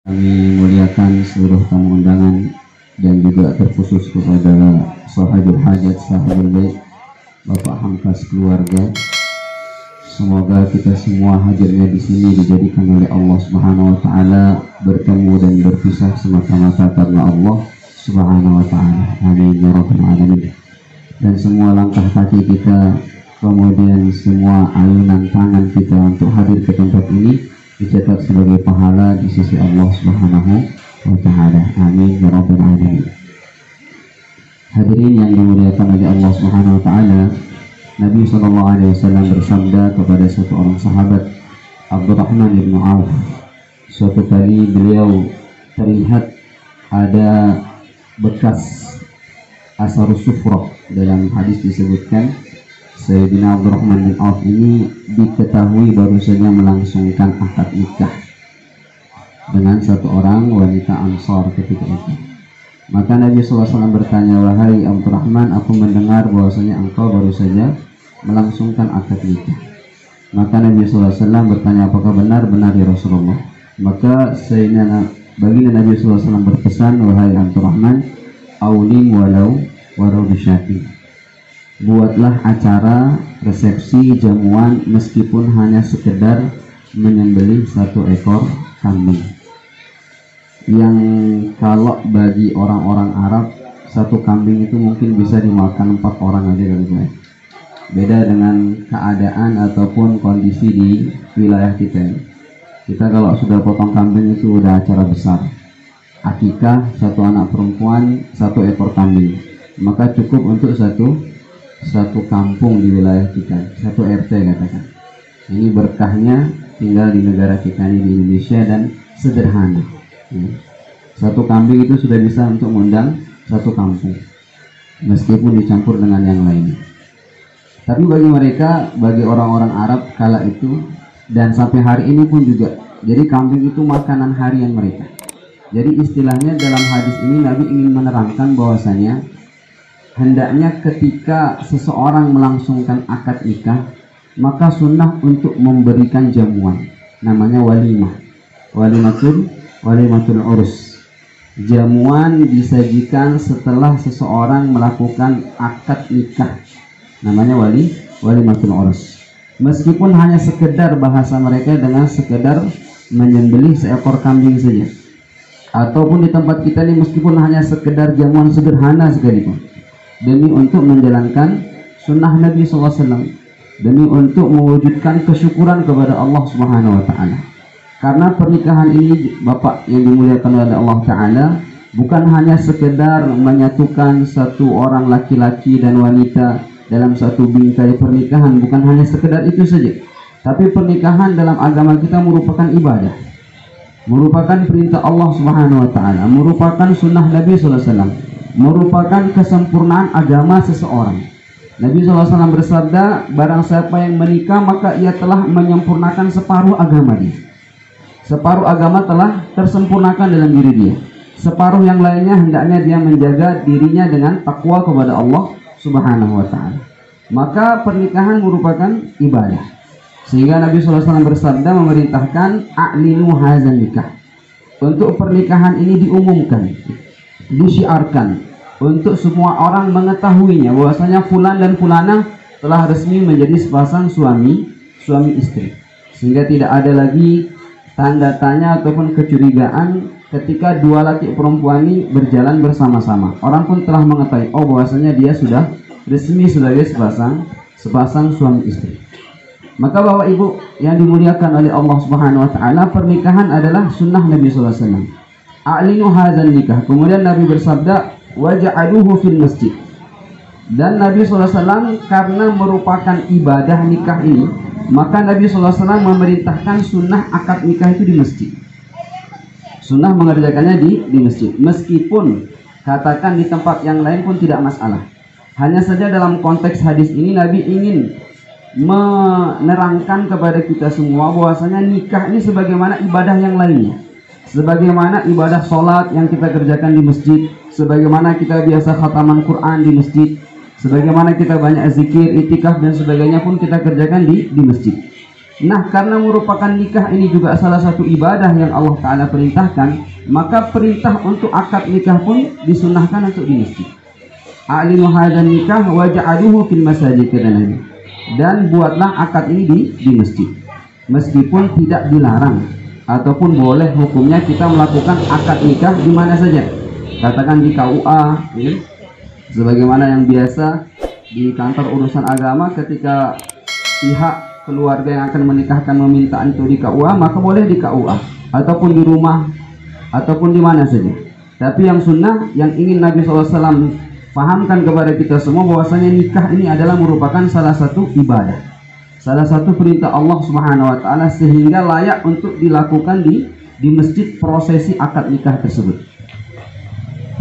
Kami muliakan seluruh tamu undangan dan juga terkhusus kepada sahibul hajat, sahibul bait, Bapak Hamkas keluarga. Semoga kita semua hadirnya di sini dijadikan oleh Allah Subhanahu wa taala bertemu dan berpisah semata-mata karena Allah Subhanahu wa taala. Amin ya rabbal alamin. Dan semua langkah kaki kita, kemudian semua ayunan tangan kita untuk hadir ke tempat ini dicatat sebagai pahala di sisi Allah Subhanahu wa taala. Amin ya rabbal alamin. Hadirin yang dimuliakan oleh Allah Subhanahu wa taala, Nabi SAW bersabda kepada satu orang sahabat, Abdurrahman bin Auf. Suatu kali beliau terlihat ada bekas asarus sufrah. Dalam hadis disebutkan Sayyidina Abdurrahman bin Auf ini diketahui baru saja melangsungkan akad nikah dengan satu orang wanita Ansar ketika itu. Maka Nabi SAW bertanya, wahai Abdurrahman, aku mendengar bahwasanya engkau baru saja melangsungkan akad nikah. Maka Nabi SAW bertanya, apakah benar? Benar ya Rasulullah. Maka baginda Nabi SAW berpesan, wahai Abdurrahman, aulim walau bisyati, buatlah acara resepsi jamuan meskipun hanya sekedar menyembelih satu ekor kambing. Yang kalau bagi orang-orang Arab satu kambing itu mungkin bisa dimakan 4 orang aja kali ya. Beda dengan keadaan ataupun kondisi di wilayah kita. Kita kalau sudah potong kambing itu udah acara besar. Akikah satu anak perempuan 1 ekor kambing. Maka cukup untuk satu kampung di wilayah kita, 1 RT katakan. Ini berkahnya tinggal di negara kita ini di Indonesia dan sederhana. Satu kambing itu sudah bisa untuk mengundang 1 kampung, meskipun dicampur dengan yang lain. Tapi bagi mereka, bagi orang-orang Arab kala itu dan sampai hari ini pun juga, jadi kambing itu makanan harian mereka. Jadi istilahnya dalam hadis ini Nabi ingin menerangkan bahwasanya hendaknya ketika seseorang melangsungkan akad nikah, maka sunnah untuk memberikan jamuan, namanya walimah, walimatul urus. Jamuan disajikan setelah seseorang melakukan akad nikah, namanya walimatul urus. Meskipun hanya sekedar bahasa mereka dengan sekedar menyembelih seekor kambing saja, ataupun di tempat kita ini meskipun hanya sekedar jamuan sederhana sekalipun, demi untuk menjalankan sunnah Nabi SAW, demi untuk mewujudkan kesyukuran kepada Allah Subhanahu wa taala. Karena pernikahan ini, Bapak yang dimuliakan oleh Allah taala, bukan hanya sekedar menyatukan satu orang laki-laki dan wanita dalam satu bingkai pernikahan, bukan hanya sekedar itu saja. Tapi pernikahan dalam agama kita merupakan ibadah, merupakan perintah Allah Subhanahu wa taala, merupakan sunnah Nabi SAW, merupakan kesempurnaan agama seseorang. Nabi SAW bersabda, barang siapa yang menikah maka ia telah menyempurnakan separuh agama dia. Separuh agama telah tersempurnakan dalam diri dia. Separuh yang lainnya hendaknya dia menjaga dirinya dengan takwa kepada Allah Subhanahu wa taala. Maka pernikahan merupakan ibadah. Sehingga Nabi SAW bersabda memerintahkan a'linu hazan nikah. Untuk pernikahan ini diumumkan, disiarkan untuk semua orang mengetahuinya bahwasanya fulan dan fulanah telah resmi menjadi sepasang suami istri, sehingga tidak ada lagi tanda tanya ataupun kecurigaan ketika 2 laki perempuan ini berjalan bersama-sama. Orang pun telah mengetahui, oh bahwasanya dia sudah resmi sebagai sepasang suami istri. Maka Bapak Ibu yang dimuliakan oleh Allah Subhanahu wa taala, pernikahan adalah sunnah Nabi sallallahu alaihi wasallam. A'linu hadzal nikah. Kemudian Nabi bersabda, waja'aluhu fil masjid. Dan Nabi SAW karena merupakan ibadah nikah ini, maka Nabi SAW memerintahkan sunnah akad nikah itu di masjid. Sunnah mengerjakannya di masjid. Meskipun katakan di tempat yang lain pun tidak masalah. Hanya saja dalam konteks hadis ini Nabi ingin menerangkan kepada kita semua bahwasanya nikah ini sebagaimana ibadah yang lainnya. Sebagaimana ibadah sholat yang kita kerjakan di masjid, sebagaimana kita biasa khataman Quran di masjid, sebagaimana kita banyak zikir, itikaf dan sebagainya pun kita kerjakan di masjid. Nah, karena merupakan nikah ini juga salah satu ibadah yang Allah Ta'ala perintahkan, maka perintah untuk akad nikah pun disunahkan untuk di masjid. A'linu hadzal nikah waj'aluhu fil masajid, dan buatlah akad ini di masjid. Meskipun tidak dilarang ataupun boleh hukumnya kita melakukan akad nikah di mana saja. Katakan di KUA, ya, sebagaimana yang biasa di kantor urusan agama, ketika pihak keluarga yang akan menikahkan meminta itu di KUA, maka boleh di KUA ataupun di rumah ataupun di mana saja. Tapi yang sunnah, yang ingin Nabi SAW fahamkan kepada kita semua, bahwasanya nikah ini adalah merupakan salah satu ibadah, salah satu perintah Allah Subhanahu wa Ta'ala, sehingga layak untuk dilakukan di masjid prosesi akad nikah tersebut.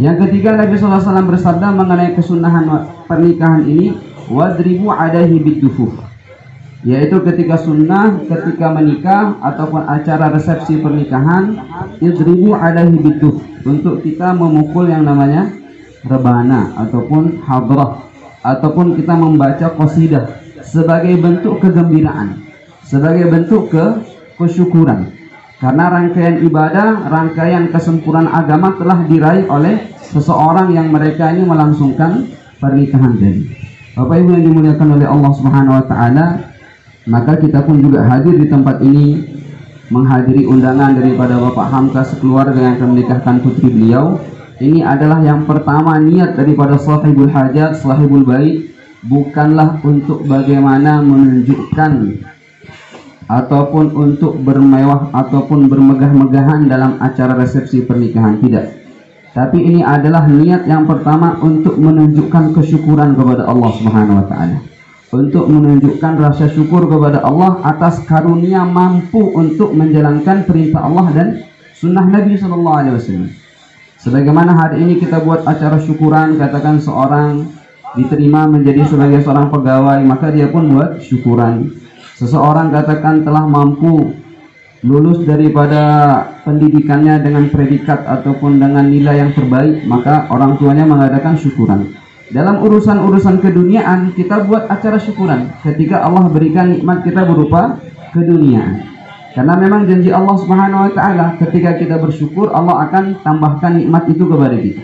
Yang ketiga, Nabi SAW bersabda mengenai kesunahan pernikahan ini, wadribu alaihi bidufuf, yaitu ketika sunnah, ketika menikah ataupun acara resepsi pernikahan, idribu alaihi biduf, untuk kita memukul yang namanya rebana ataupun hadrah, ataupun kita membaca qasidah sebagai bentuk kegembiraan, sebagai bentuk kesyukuran, karena rangkaian ibadah, rangkaian kesempurnaan agama telah diraih oleh seseorang yang mereka ini melangsungkan pernikahan tadi. Bapak Ibu yang dimuliakan oleh Allah Subhanahu wa Ta'ala, maka kita pun juga hadir di tempat ini, menghadiri undangan daripada Bapak Hamka sekeluarga yang akan menikahkan putri beliau. Ini adalah yang pertama, niat daripada sahibul hajat, sahibul bait, bukanlah untuk bagaimana menunjukkan ataupun untuk bermewah ataupun bermegah-megahan dalam acara resepsi pernikahan, tidak. Tapi ini adalah niat yang pertama untuk menunjukkan kesyukuran kepada Allah Subhanahu wa Ta'ala, untuk menunjukkan rasa syukur kepada Allah atas karunia mampu untuk menjalankan perintah Allah dan sunnah Nabi SAW. Sebagaimana hari ini kita buat acara syukuran, katakan seorang diterima menjadi sebagai seorang pegawai, maka dia pun buat syukuran. Seseorang katakan telah mampu lulus daripada pendidikannya dengan predikat ataupun dengan nilai yang terbaik, maka orang tuanya mengadakan syukuran. Dalam urusan-urusan keduniaan kita buat acara syukuran ketika Allah berikan nikmat kita berupa keduniaan. Karena memang janji Allah Subhanahu wa Ta'ala, ketika kita bersyukur Allah akan tambahkan nikmat itu kepada kita.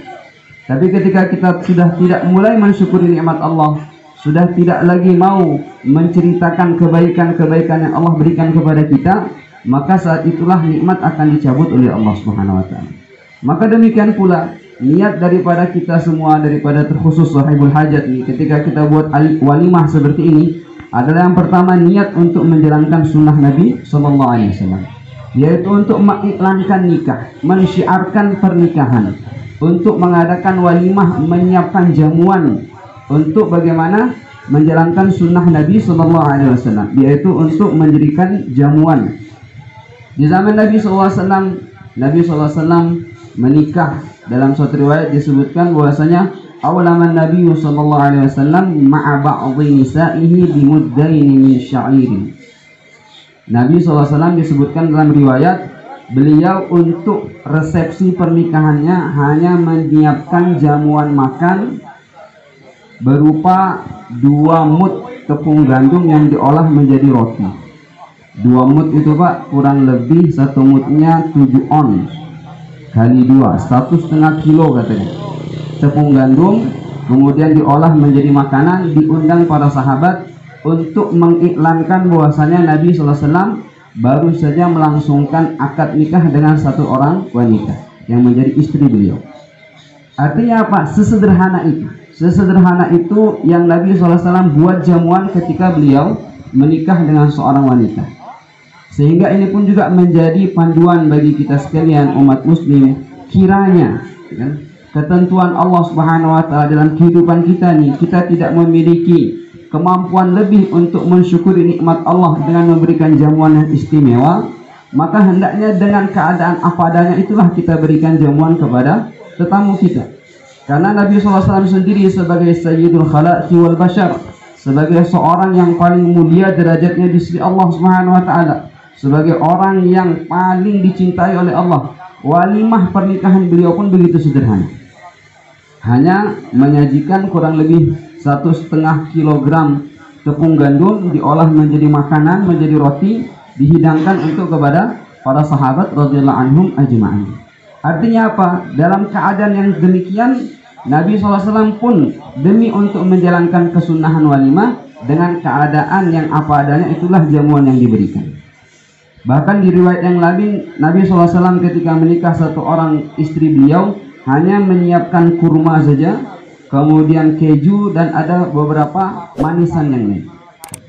Tapi ketika kita sudah tidak mulai mensyukuri nikmat Allah, sudah tidak lagi mau menceritakan kebaikan-kebaikan yang Allah berikan kepada kita, maka saat itulah nikmat akan dicabut oleh Allah Subhanahu wa Ta'ala. Maka demikian pula niat daripada kita semua, daripada terkhusus sahibul hajat ini, ketika kita buat walimah seperti ini, adalah yang pertama niat untuk menjalankan sunnah Nabi SAW, yaitu untuk mengiklankan nikah, mensyiarkan pernikahan, untuk mengadakan walimah, menyiapkan jamuan untuk bagaimana menjalankan sunnah Nabi SAW, yaitu untuk mendirikan jamuan. Di zaman Nabi SAW, Nabi SAW menikah. Dalam suatu riwayat disebutkan bahwasanya awlaman Nabi SAW ma'a ba'dhi nisa'ihi bimuddaini min sya'irin. Nabi SAW disebutkan dalam riwayat, beliau untuk resepsi pernikahannya hanya menyiapkan jamuan makan berupa 2 mud tepung gandum yang diolah menjadi roti. 2 mud itu Pak, kurang lebih 1 mudnya 7 on kali 2, 1,5 kilo katanya tepung gandum, kemudian diolah menjadi makanan. Diundang para sahabat untuk mengiklankan bahwasanya Nabi SAW baru saja melangsungkan akad nikah dengan satu orang wanita yang menjadi istri beliau. Artinya apa? Sesederhana itu yang Nabi SAW buat jamuan ketika beliau menikah dengan seorang wanita. Sehingga ini pun juga menjadi panduan bagi kita sekalian umat muslim. Kiranya ketentuan Allah Subhanahu wa Ta'ala dalam kehidupan kita nih, kita tidak memiliki kemampuan lebih untuk mensyukuri nikmat Allah dengan memberikan jamuan yang istimewa, maka hendaknya dengan keadaan apa adanya itulah kita berikan jamuan kepada tetamu kita. Karena Nabi SAW sendiri sebagai Sayyidul Khalaqi wal Bashar, sebagai seorang yang paling mulia derajatnya di sisi Allah Subhanahu wa Ta'ala, sebagai orang yang paling dicintai oleh Allah, walimah pernikahan beliau pun begitu sederhana. Hanya menyajikan kurang lebih 1,5 kilogram tepung gandum diolah menjadi makanan, menjadi roti, dihidangkan untuk kepada para sahabat radhiyallahu anhum ajma'in. Artinya apa? Dalam keadaan yang demikian, Nabi SAW pun demi untuk menjalankan kesunahan walimah dengan keadaan yang apa adanya, itulah jamuan yang diberikan. Bahkan di riwayat yang lain, Nabi SAW ketika menikah satu orang istri beliau hanya menyiapkan kurma saja, kemudian keju, dan ada beberapa manisan yang lain.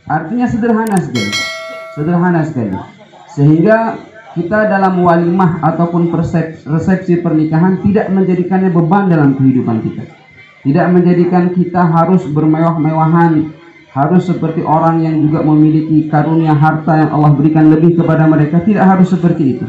Artinya sederhana sekali, sederhana sekali. Sehingga kita dalam walimah ataupun resepsi pernikahan tidak menjadikannya beban dalam kehidupan kita. Tidak menjadikan kita harus bermewah-mewahan, harus seperti orang yang juga memiliki karunia harta yang Allah berikan lebih kepada mereka. Tidak harus seperti itu.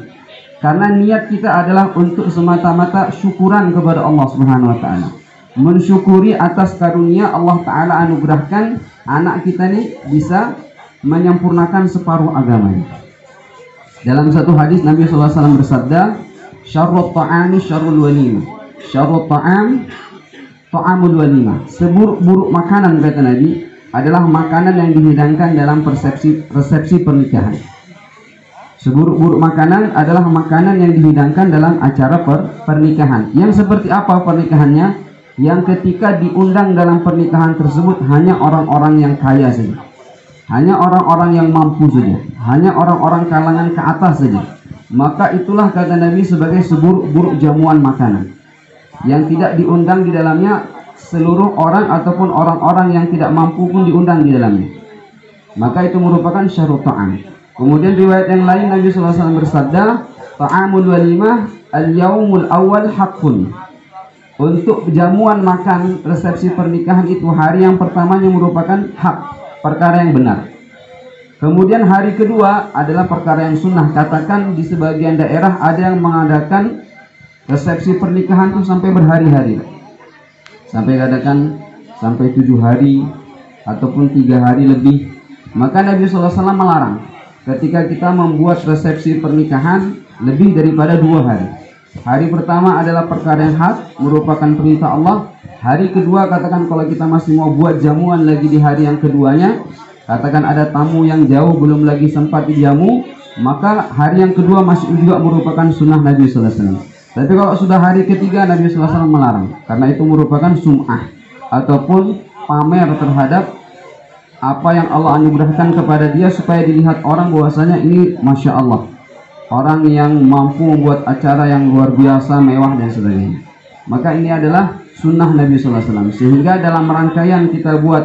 Karena niat kita adalah untuk semata-mata syukuran kepada Allah Subhanahu wa taala. Mensyukuri atas karunia Allah taala anugerahkan anak kita ini bisa menyempurnakan separuh agamanya. Dalam satu hadis Nabi SAW bersabda, syarrut ta'ami syarrul walimah. Syarrut ta'am ta'amul walimah. Seburuk-buruk makanan, kata Nabi, adalah makanan yang dihidangkan dalam resepsi pernikahan. Seburuk-buruk makanan adalah makanan yang dihidangkan dalam acara pernikahan. Yang seperti apa pernikahannya? Yang ketika diundang dalam pernikahan tersebut hanya orang-orang yang kaya saja, hanya orang-orang yang mampu saja, hanya orang-orang kalangan ke atas saja. Maka itulah kata Nabi sebagai seburuk-buruk jamuan makanan, yang tidak diundang di dalamnya seluruh orang ataupun orang-orang yang tidak mampu pun diundang di dalamnya. Maka itu merupakan syarut ta'am. Kemudian riwayat yang lain Nabi SAW bersabda, ta'amul walimah al-yaumul awal haqqun. Untuk jamuan makan resepsi pernikahan itu hari yang pertamanya merupakan hak, perkara yang benar. Kemudian hari kedua adalah perkara yang sunnah. Katakan di sebagian daerah ada yang mengadakan resepsi pernikahan itu sampai berhari-hari, sampai katakan sampai 7 hari ataupun 3 hari lebih. Maka Nabi SAW melarang ketika kita membuat resepsi pernikahan lebih daripada 2 hari. Hari pertama adalah perkara yang hak, merupakan perintah Allah. Hari kedua katakan kalau kita masih mau buat jamuan lagi di hari yang keduanya, katakan ada tamu yang jauh belum lagi sempat dijamu, maka hari yang kedua masih juga merupakan sunnah Nabi SAW. Tapi kalau sudah hari ketiga Nabi SAW melarang, karena itu merupakan sum'ah ataupun pamer terhadap apa yang Allah anugerahkan kepada dia, supaya dilihat orang bahwasanya ini Masya Allah, orang yang mampu membuat acara yang luar biasa, mewah dan sebagainya. Maka ini adalah sunnah Nabi SAW. Sehingga dalam rangkaian kita buat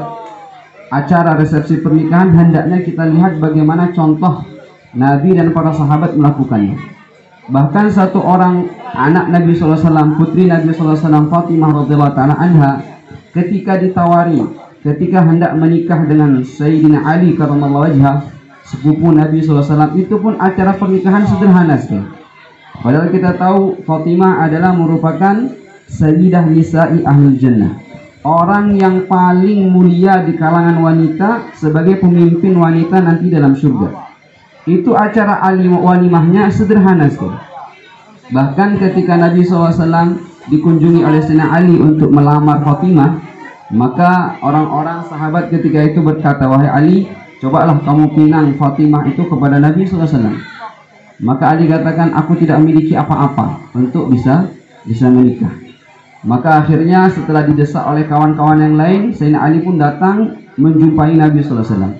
acara resepsi pernikahan, hendaknya kita lihat bagaimana contoh Nabi dan para sahabat melakukannya. Bahkan satu orang anak Nabi SAW, putri Nabi SAW, Fatimah radhiyallahu ta'ala anha, ketika ditawari, ketika hendak menikah dengan Sayyidina Ali karramallahu wajhah, sepupu Nabi SAW, itu pun acara pernikahan sederhana sekali. Padahal kita tahu Fatimah adalah merupakan Sayyidah Nisa'i Ahlul Jannah, orang yang paling mulia di kalangan wanita, sebagai pemimpin wanita nanti dalam surga. Itu acara walimahnya sederhana sekali. Bahkan ketika Nabi SAW dikunjungi oleh Sayyidina Ali untuk melamar Fatimah, maka orang-orang sahabat ketika itu berkata, wahai Ali, cobalah kamu pinang Fatimah itu kepada Nabi SAW. Maka Ali katakan, aku tidak memiliki apa-apa untuk bisa menikah. Maka akhirnya setelah didesak oleh kawan-kawan yang lain, Sayyidina Ali pun datang menjumpai Nabi SAW.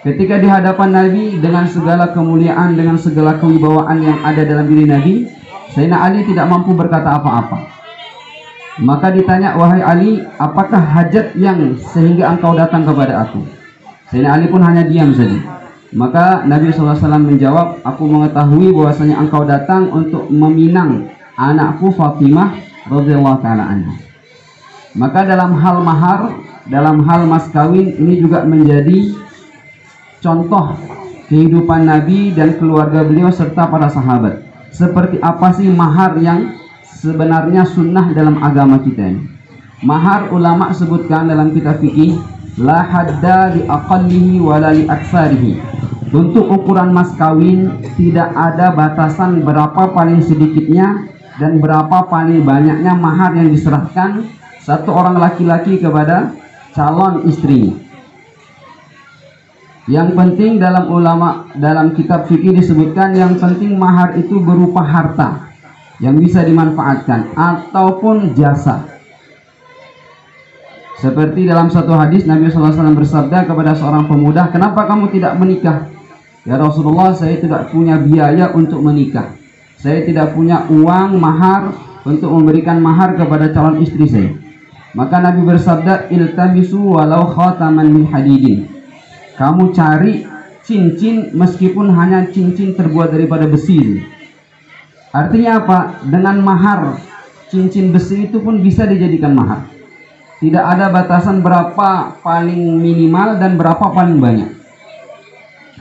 Ketika di hadapan Nabi dengan segala kemuliaan, dengan segala kewibawaan yang ada dalam diri Nabi, Sayyidina Ali tidak mampu berkata apa-apa. Maka ditanya, wahai Ali, apakah hajat yang sehingga engkau datang kepada aku? Sayyidina Ali pun hanya diam saja. Maka Nabi SAW menjawab, aku mengetahui bahwasanya engkau datang untuk meminang anakku Fatimah radhiyallahu ta'ala anha. Maka dalam hal mahar, dalam hal mas kawin, ini juga menjadi contoh kehidupan Nabi dan keluarga beliau serta para sahabat. Seperti apa sih mahar yang sebenarnya sunnah dalam agama kita ini? Mahar ulama sebutkan dalam kitab fikih, la hadda li aqallihi wa la li aktsarihi. Untuk ukuran mas kawin tidak ada batasan berapa paling sedikitnya dan berapa paling banyaknya mahar yang diserahkan satu orang laki-laki kepada calon istrinya. Yang penting dalam kitab fikih disebutkan yang penting mahar itu berupa harta yang bisa dimanfaatkan ataupun jasa. Seperti dalam satu hadis Nabi SAW bersabda kepada seorang pemuda, "Kenapa kamu tidak menikah?" "Ya Rasulullah, saya tidak punya biaya untuk menikah. Saya tidak punya uang mahar untuk memberikan mahar kepada calon istri saya." Maka Nabi bersabda, "Iltamisu walau khataman min hadidin." Kamu cari cincin meskipun hanya cincin terbuat daripada besi. Artinya apa? Dengan mahar cincin besi itu pun bisa dijadikan mahar. Tidak ada batasan berapa paling minimal dan berapa paling banyak.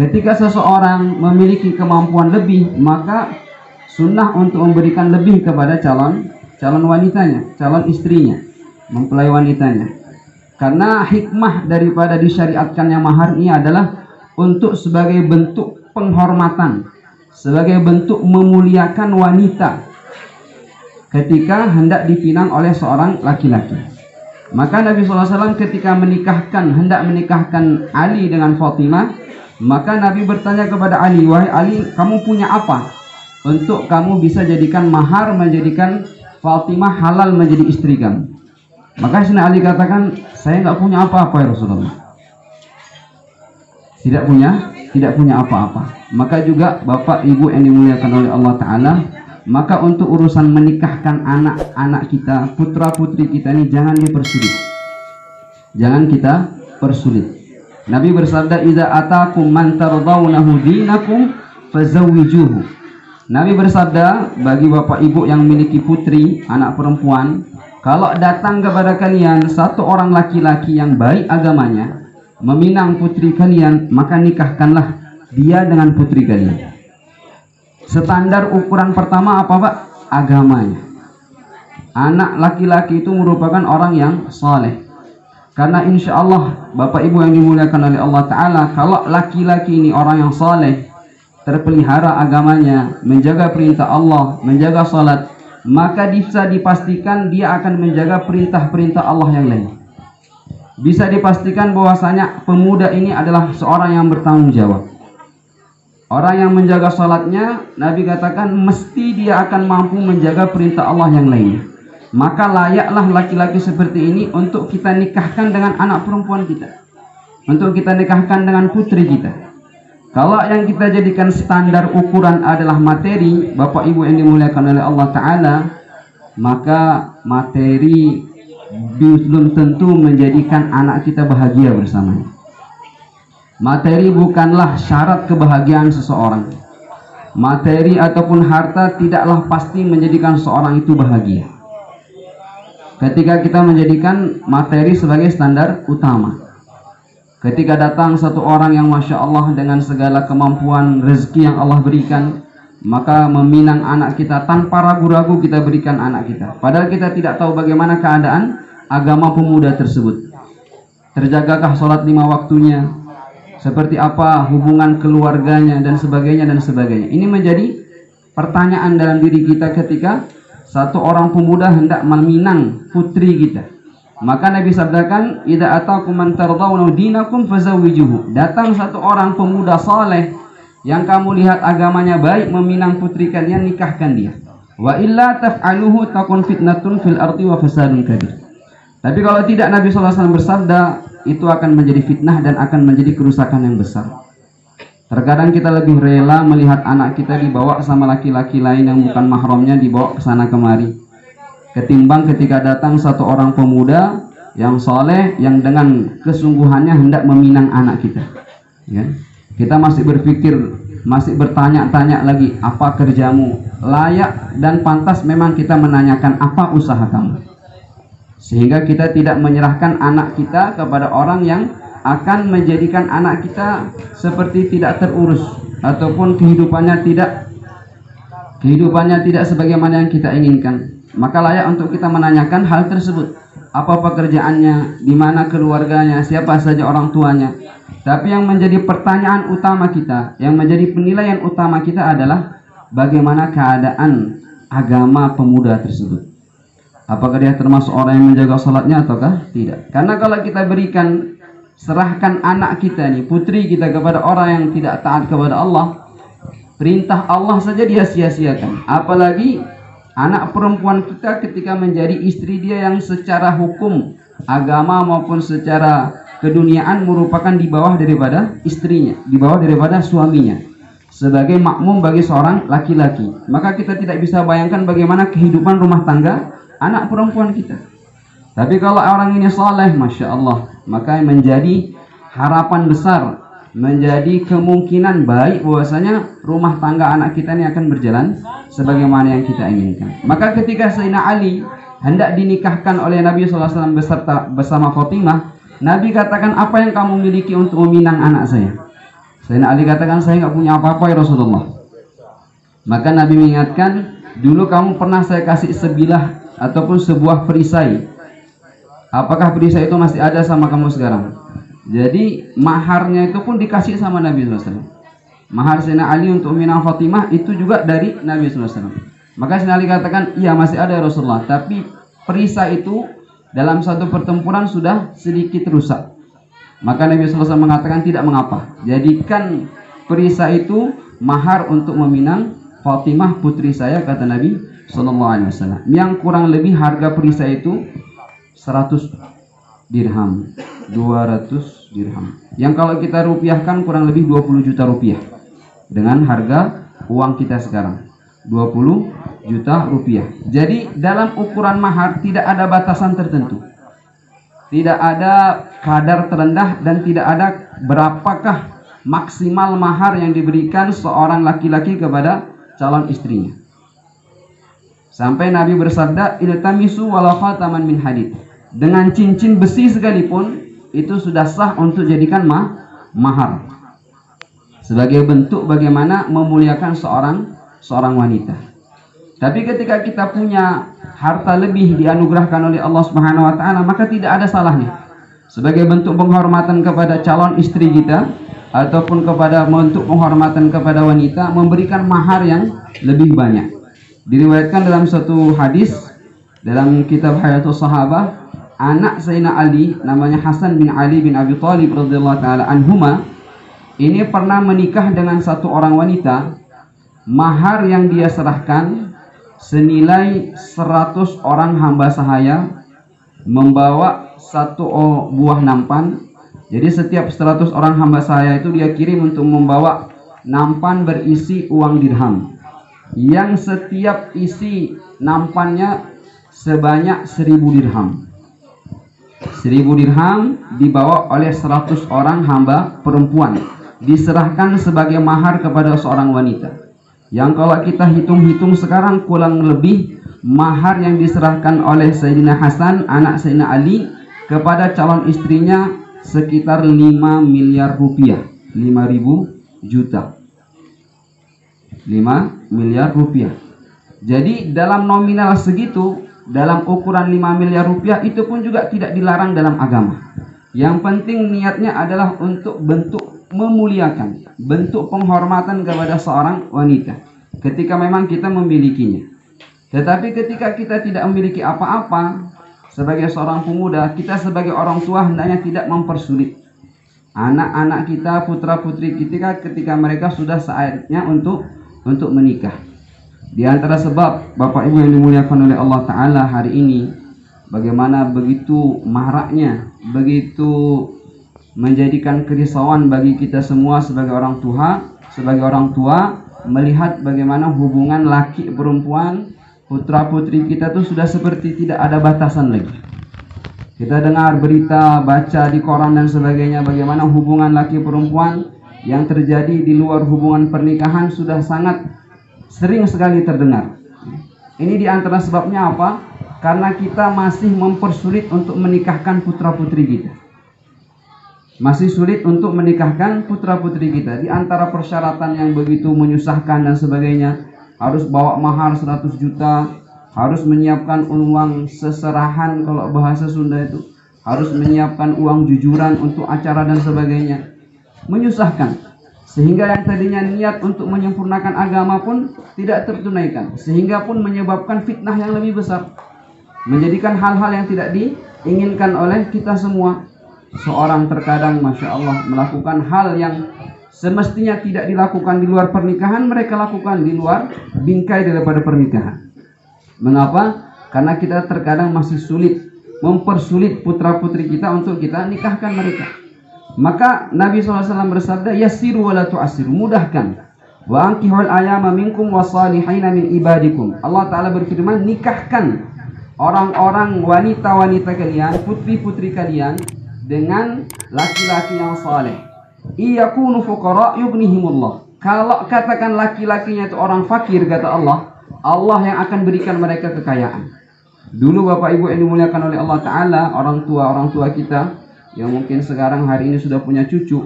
Ketika seseorang memiliki kemampuan lebih, maka sunnah untuk memberikan lebih kepada calon wanitanya, calon istrinya, mempelai wanitanya. Karena hikmah daripada disyariatkannya mahar ini adalah untuk sebagai bentuk penghormatan, sebagai bentuk memuliakan wanita ketika hendak dipinang oleh seorang laki-laki. Maka Nabi SAW ketika hendak menikahkan Ali dengan Fatimah, maka Nabi bertanya kepada Ali, "Wahai Ali, kamu punya apa untuk kamu bisa jadikan mahar menjadikan Fatimah halal menjadi istri kamu?" Maka Sayyidina Ali katakan, "Saya nggak punya apa-apa ya Rasulullah." Tidak punya apa-apa. Maka juga Bapak Ibu yang dimuliakan oleh Allah Ta'ala, maka untuk urusan menikahkan anak-anak kita, putra putri kita ini jangan dipersulit. Jangan kita persulit. Nabi bersabda, "Idza atakum man tardawnahu dinakum fazawwijuhu." Nabi bersabda, bagi Bapak Ibu yang memiliki putri, anak perempuan, kalau datang kepada kalian satu orang laki-laki yang baik agamanya, meminang putri kalian, maka nikahkanlah dia dengan putri kalian. Standar ukuran pertama apa Pak? Agamanya. Anak laki-laki itu merupakan orang yang saleh. Karena insya Allah Bapak Ibu yang dimuliakan oleh Allah Ta'ala, kalau laki-laki ini orang yang saleh, terpelihara agamanya, menjaga perintah Allah, menjaga salat, maka bisa dipastikan dia akan menjaga perintah-perintah Allah yang lain. Bisa dipastikan bahwasanya pemuda ini adalah seorang yang bertanggung jawab. Orang yang menjaga salatnya, Nabi katakan mesti dia akan mampu menjaga perintah Allah yang lain. Maka layaklah laki-laki seperti ini untuk kita nikahkan dengan anak perempuan kita, untuk kita nikahkan dengan putri kita. Kalau yang kita jadikan standar ukuran adalah materi, Bapak Ibu yang dimuliakan oleh Allah Ta'ala, maka materi belum tentu menjadikan anak kita bahagia bersamanya. Materi bukanlah syarat kebahagiaan seseorang. Materi ataupun harta tidaklah pasti menjadikan seorang itu bahagia. Ketika kita menjadikan materi sebagai standar utama, ketika datang satu orang yang Masya Allah dengan segala kemampuan rezeki yang Allah berikan, maka meminang anak kita tanpa ragu-ragu kita berikan anak kita. Padahal kita tidak tahu bagaimana keadaan agama pemuda tersebut. Terjagakah sholat 5 waktunya? Seperti apa hubungan keluarganya dan sebagainya dan sebagainya. Ini menjadi pertanyaan dalam diri kita ketika satu orang pemuda hendak meminang putri kita. Maka Nabi sabdakan, "Idza atakum man tardawna dinakum fazawwijuhu." Datang satu orang pemuda saleh yang kamu lihat agamanya baik meminang putri kalian, nikahkan dia. Wa illa taf'aluhu takun fitnatun fil ardi wa fasadun kabir. Tapi kalau tidak, Nabi SAW bersabda, itu akan menjadi fitnah dan akan menjadi kerusakan yang besar. Terkadang kita lebih rela melihat anak kita dibawa sama laki-laki lain yang bukan mahramnya, dibawa ke sana kemari, ketimbang ketika datang satu orang pemuda yang soleh, yang dengan kesungguhannya hendak meminang anak kita. Ya. Kita masih berpikir, masih bertanya-tanya lagi, apa kerjamu? Layak dan pantas memang kita menanyakan apa usaha kamu, sehingga kita tidak menyerahkan anak kita kepada orang yang akan menjadikan anak kita seperti tidak terurus, ataupun kehidupannya tidak sebagaimana yang kita inginkan. Maka layak untuk kita menanyakan hal tersebut. Apa pekerjaannya, di mana keluarganya, siapa saja orang tuanya. Tapi yang menjadi pertanyaan utama kita, yang menjadi penilaian utama kita adalah bagaimana keadaan agama pemuda tersebut. Apakah dia termasuk orang yang menjaga salatnya ataukah tidak? Karena kalau kita berikan serahkan anak kita nih, putri kita kepada orang yang tidak taat kepada Allah, perintah Allah saja dia sia-siakan. Apalagi anak perempuan kita ketika menjadi istri dia yang secara hukum agama maupun secara keduniaan merupakan di bawah daripada istrinya, di bawah daripada suaminya, sebagai makmum bagi seorang laki-laki. Maka kita tidak bisa bayangkan bagaimana kehidupan rumah tangga anak perempuan kita. Tapi kalau orang ini saleh, Masya Allah, maka menjadi harapan besar, menjadi kemungkinan baik bahwasanya rumah tangga anak kita ini akan berjalan sebagaimana yang kita inginkan. Maka ketika Sayyidina Ali hendak dinikahkan oleh Nabi SAW bersama Fatimah, Nabi katakan, apa yang kamu miliki untuk meminang anak saya? Sayyidina Ali katakan, saya nggak punya apa-apa ya Rasulullah. Maka Nabi mengingatkan, dulu kamu pernah saya kasih sebilah ataupun sebuah perisai. Apakah perisai itu masih ada sama kamu sekarang? Jadi maharnya itu pun dikasih sama Nabi SAW. Mahar Sayyidina Ali untuk meminang Fatimah itu juga dari Nabi SAW. Maka Sayyidina Ali katakan, iya masih ada ya Rasulullah, tapi perisai itu dalam satu pertempuran sudah sedikit rusak. Maka Nabi SAW mengatakan, tidak mengapa, jadikan perisai itu mahar untuk meminang Fatimah putri saya, kata Nabi SAW. Yang kurang lebih harga perisai itu 100 dirham, 200 dirham. Yang kalau kita rupiahkan kurang lebih 20 juta rupiah. Dengan harga uang kita sekarang 20 juta rupiah. Jadi dalam ukuran mahar tidak ada batasan tertentu. Tidak ada kadar terendah dan tidak ada berapakah maksimal mahar yang diberikan seorang laki-laki kepada calon istrinya. Sampai Nabi bersabda, iltamisu walau khataman min hadid. Dengan cincin besi sekalipun itu sudah sah untuk jadikan mahar. Sebagai bentuk bagaimana memuliakan seorang wanita. Tapi ketika kita punya harta lebih dianugerahkan oleh Allah Subhanahu wa taala, maka tidak ada salahnya sebagai bentuk penghormatan kepada calon istri kita ataupun kepada bentuk penghormatan kepada wanita memberikan mahar yang lebih banyak. Diriwayatkan dalam satu hadis dalam kitab Hayatus Sahabah, anak Sayyidina Ali namanya Hasan bin Ali bin Abi Thalib radhiyallahu taala anhuma ini pernah menikah dengan satu orang wanita. Mahar yang dia serahkan senilai 100 orang hamba sahaya membawa satu buah nampan. Jadi setiap 100 orang hamba sahaya itu dia kirim untuk membawa nampan berisi uang dirham, yang setiap isi nampannya sebanyak 1000 dirham. 1000 dirham dibawa oleh 100 orang hamba perempuan, diserahkan sebagai mahar kepada seorang wanita. Yang kalau kita hitung-hitung sekarang kurang lebih mahar yang diserahkan oleh Sayyidina Hasan anak Sayyidina Ali kepada calon istrinya sekitar 5 miliar rupiah, 5.000 juta, 5 miliar rupiah. Jadi dalam nominal segitu, dalam ukuran 5 miliar rupiah itu pun juga tidak dilarang dalam agama. Yang penting niatnya adalah untuk bentuk memuliakan, bentuk penghormatan kepada seorang wanita ketika memang kita memilikinya. Tetapi ketika kita tidak memiliki apa-apa, sebagai seorang pemuda, kita sebagai orang tua hendaknya tidak mempersulit anak-anak kita, putra-putri kita ketika mereka sudah saatnya untuk menikah. Di antara sebab Bapak Ibu yang dimuliakan oleh Allah Ta'ala hari ini, bagaimana begitu maraknya, begitu menjadikan kerisauan bagi kita semua sebagai orang tua melihat bagaimana hubungan laki perempuan, putra putri kita tuh sudah seperti tidak ada batasan lagi. Kita dengar berita, baca di koran dan sebagainya, bagaimana hubungan laki perempuan yang terjadi di luar hubungan pernikahan sudah sangat sering sekali terdengar. Ini di antara sebabnya apa? Karena kita masih mempersulit untuk menikahkan putra putri kita. Masih sulit untuk menikahkan putra-putri kita. Di antara persyaratan yang begitu menyusahkan dan sebagainya, harus bawa mahar 100 juta, harus menyiapkan uang seserahan kalau bahasa Sunda itu, harus menyiapkan uang jujuran untuk acara dan sebagainya. Menyusahkan, sehingga yang tadinya niat untuk menyempurnakan agama pun tidak tertunaikan, sehingga pun menyebabkan fitnah yang lebih besar, menjadikan hal-hal yang tidak diinginkan oleh kita semua. seorang terkadang Masya Allah melakukan hal yang semestinya tidak dilakukan di luar pernikahan, mereka lakukan di luar bingkai daripada pernikahan. Mengapa? Karena kita terkadang masih sulit, mempersulit putra putri kita untuk kita nikahkan mereka. Maka Nabi SAW bersabda, yassiru wa la tu'assiru, mudahkan. Wa ankihul ayama minkum wasalihina min ibadikum. Allah Ta'ala berfirman, nikahkan orang-orang wanita-wanita kalian, putri-putri kalian dengan laki-laki yang saleh. Iyakunu fuqara yughnihimullah. Kalau katakan laki-lakinya itu orang fakir, kata Allah, Allah yang akan berikan mereka kekayaan. Dulu Bapak Ibu yang dimuliakan oleh Allah Ta'ala, orang tua kita yang mungkin sekarang hari ini sudah punya cucu,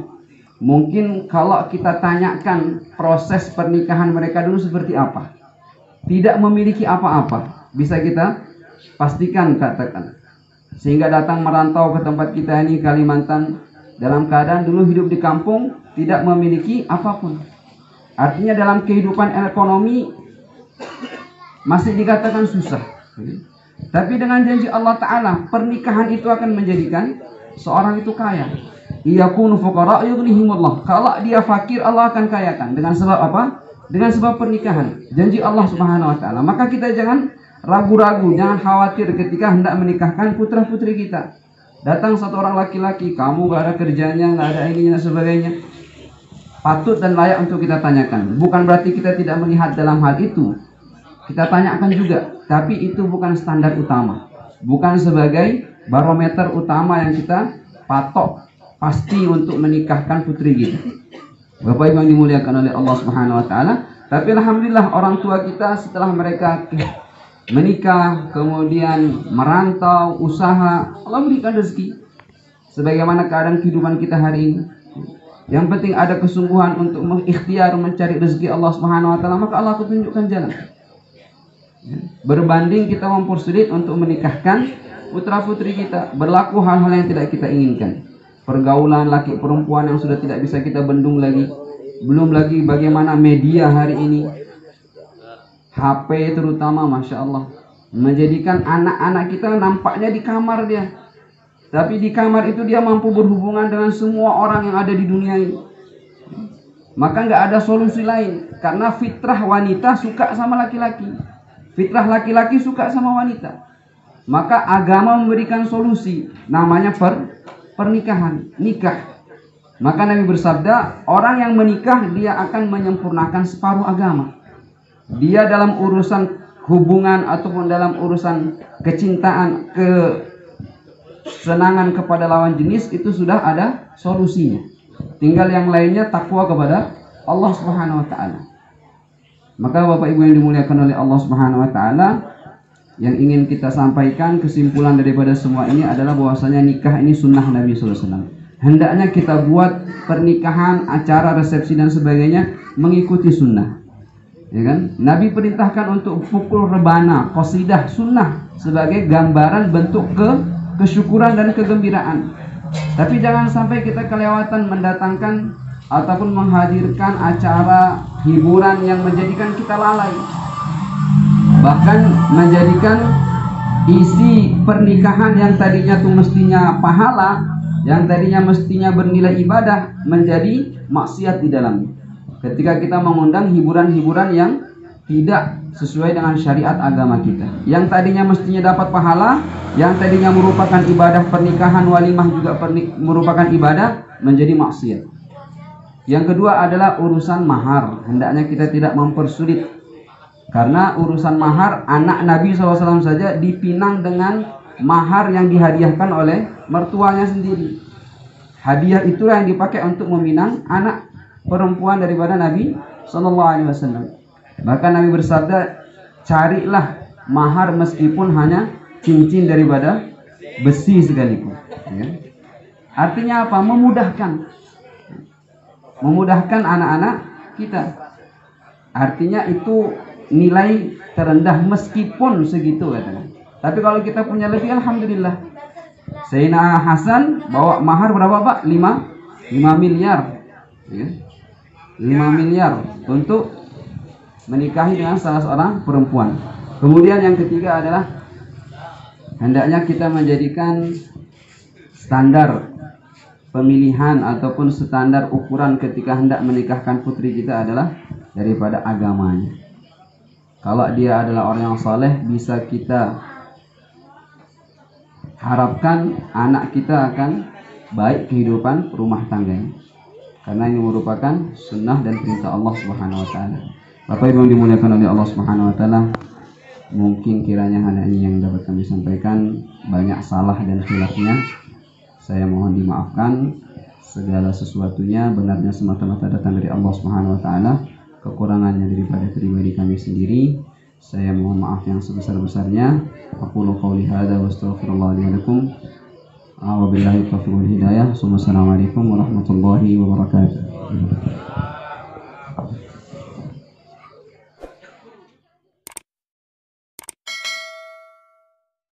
mungkin kalau kita tanyakan proses pernikahan mereka dulu seperti apa, tidak memiliki apa-apa, bisa kita pastikan katakan. Sehingga datang merantau ke tempat kita ini Kalimantan dalam keadaan dulu hidup di kampung tidak memiliki apapun. Artinya dalam kehidupan ekonomi masih dikatakan susah. Tapi dengan janji Allah Ta'ala, pernikahan itu akan menjadikan seorang itu kaya. Iyakunu fuqara yughnihimullah. Kalau dia fakir, Allah akan kayakan. Dengan sebab apa? Dengan sebab pernikahan. Janji Allah Subhanahu wa Ta'ala. Maka kita jangan ragu-ragu, jangan khawatir ketika hendak menikahkan putra-putri kita. Datang satu orang laki-laki, kamu gak ada kerjanya, gak ada ininya dan sebagainya. Patut dan layak untuk kita tanyakan. Bukan berarti kita tidak melihat dalam hal itu. Kita tanyakan juga, tapi itu bukan standar utama, bukan sebagai barometer utama yang kita patok pasti untuk menikahkan putri kita. Bapak Ibu yang dimuliakan oleh Allah Subhanahu wa Ta'ala. Tapi alhamdulillah orang tua kita setelah mereka menikah, kemudian merantau, usaha, Allah berikan rezeki. Sebagaimana keadaan kehidupan kita hari ini, yang penting ada kesungguhan untuk mengikhtiar mencari rezeki Allah Subhanahu wa Ta'ala, maka Allah akan tunjukkan jalan. Berbanding kita mempersulit untuk menikahkan putra putri kita, berlaku hal-hal yang tidak kita inginkan, pergaulan laki perempuan yang sudah tidak bisa kita bendung lagi. Belum lagi bagaimana media hari ini, HP terutama, Masya Allah, menjadikan anak-anak kita nampaknya di kamar dia, tapi di kamar itu dia mampu berhubungan dengan semua orang yang ada di dunia ini. Maka nggak ada solusi lain, karena fitrah wanita suka sama laki-laki, fitrah laki-laki suka sama wanita. Maka agama memberikan solusi, namanya pernikahan, nikah. Maka Nabi bersabda, orang yang menikah dia akan menyempurnakan separuh agama. Dia dalam urusan hubungan ataupun dalam urusan kecintaan, kesenangan kepada lawan jenis itu sudah ada solusinya. Tinggal yang lainnya takwa kepada Allah Subhanahu wa Ta'ala. Maka Bapak Ibu yang dimuliakan oleh Allah Subhanahu wa Ta'ala, yang ingin kita sampaikan kesimpulan daripada semua ini adalah bahwasanya nikah ini sunnah Nabi SAW. Hendaknya kita buat pernikahan, acara resepsi dan sebagainya mengikuti sunnah, ya kan? Nabi perintahkan untuk pukul rebana, qasidah, sunnah sebagai gambaran bentuk kesyukuran dan kegembiraan. Tapi jangan sampai kita kelewatan mendatangkan ataupun menghadirkan acara hiburan yang menjadikan kita lalai, bahkan menjadikan isi pernikahan yang tadinya tuh mestinya pahala, yang tadinya mestinya bernilai ibadah, menjadi maksiat di dalamnya. Ketika kita mengundang hiburan-hiburan yang tidak sesuai dengan syariat agama kita, yang tadinya mestinya dapat pahala, yang tadinya merupakan ibadah pernikahan, walimah juga merupakan ibadah, menjadi maksiat. Yang kedua adalah urusan mahar. Hendaknya kita tidak mempersulit, karena urusan mahar, anak Nabi SAW saja dipinang dengan mahar yang dihadiahkan oleh mertuanya sendiri. Hadiah itulah yang dipakai untuk meminang anak perempuan daripada Nabi SAW. Bahkan Nabi bersabda, carilah mahar meskipun hanya cincin daripada besi sekalipun, ya. Artinya apa? Memudahkan anak-anak kita. Artinya itu nilai terendah meskipun segitu katanya. Tapi kalau kita punya lebih, alhamdulillah. Sayyidina Hasan bawa mahar berapa Pak? 5 miliar, ya. 5 miliar untuk menikahi dengan salah seorang perempuan. Kemudian yang ketiga adalah hendaknya kita menjadikan standar pemilihan ataupun standar ukuran ketika hendak menikahkan putri kita adalah daripada agamanya. Kalau dia adalah orang yang soleh, bisa kita harapkan anak kita akan baik kehidupan rumah tangganya, karena ini merupakan sunnah dan perintah Allah Subhanahu wa taala. Bapak Ibu yang dimuliakan oleh Allah Subhanahu wa taala, mungkin kiranya hanya ini yang dapat kami sampaikan. Banyak salah dan khilafnya, saya mohon dimaafkan. Segala sesuatunya benarnya semata-mata datang dari Allah Subhanahu wa taala. Kekurangannya daripada pribadi kami sendiri, saya mohon maaf yang sebesar-besarnya. Aqulu qouli hadza wa astaghfirullah li wa lakum. Wabillahi taufiq wal hidayah. Wassalamualaikum warahmatullahi wabarakatuh.